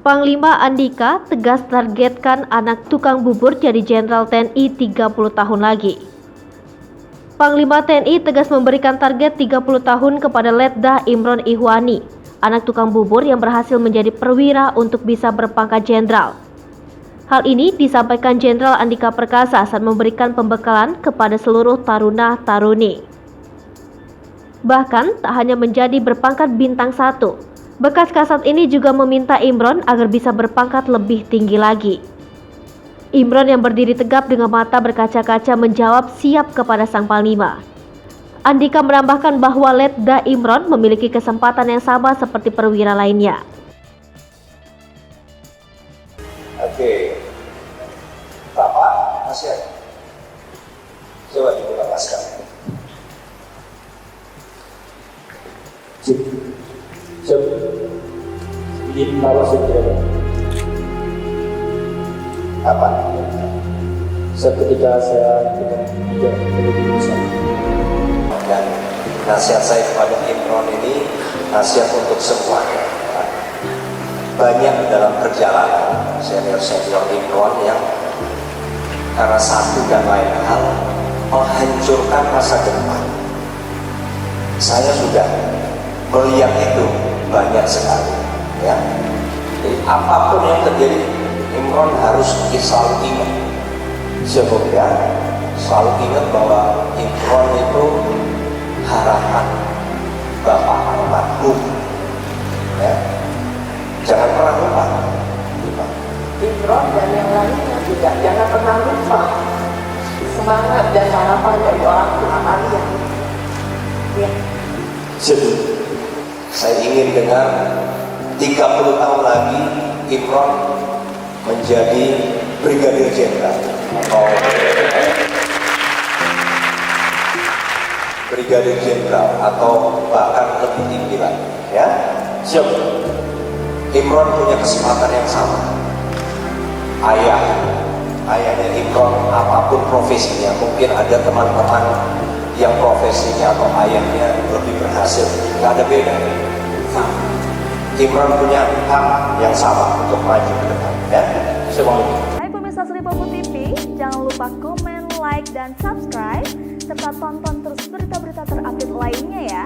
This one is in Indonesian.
Panglima Andika tegas targetkan anak tukang bubur jadi Jenderal TNI 30 tahun lagi. Panglima TNI tegas memberikan target 30 tahun kepada Letda Imron Ihwani, anak tukang bubur yang berhasil menjadi perwira untuk bisa berpangkat jenderal. Hal ini disampaikan Jenderal Andika Perkasa saat memberikan pembekalan kepada seluruh taruna-taruni. Bahkan tak hanya menjadi berpangkat bintang 1, bekas Kasat ini juga meminta Imron agar bisa berpangkat lebih tinggi lagi. Imron yang berdiri tegap dengan mata berkaca-kaca menjawab siap kepada sang Panglima. Andika menambahkan bahwa Letda Imron memiliki kesempatan yang sama seperti perwira lainnya. Oke, Bapak, masih ada? Coba dilepaskan. Cep, di bawah saudara. Kapan? Seketika saya tidak bisa. Dan nasihat saya kepada Imron ini nasihat untuk semuanya. Banyak dalam perjalanan senior-senior Imron yang karena satu dan lain hal menghancurkan masa depan. Saya sudah melihat itu banyak sekali, ya. Jadi apapun yang terjadi, Imron harus selalu ingat. Semoga selalu ingat bahwa Imron itu harapan Bapak almarhum, ya. Jangan pernah lupa. Imron dan yang lainnya juga jangan pernah lupa semangat dan harapan dari orang tua kalian. Ya. Saya ingin dengar 30 tahun lagi Imron menjadi Brigadir Jenderal atau Brigadir Jenderal atau bahkan lebih tinggi lagi, ya. Siap. Imron punya kesempatan yang sama. Ayahnya Imron apapun profesinya, mungkin ada teman-teman yang profesinya atau ayahnya lebih berhasil, nggak ada beda. Imron punya hak yang sama untuk maju ke depan, ya. Semuanya. Hai pemirsa Sri Popo TV, jangan lupa komen, like, dan subscribe serta tonton terus berita-berita terupdate lainnya ya.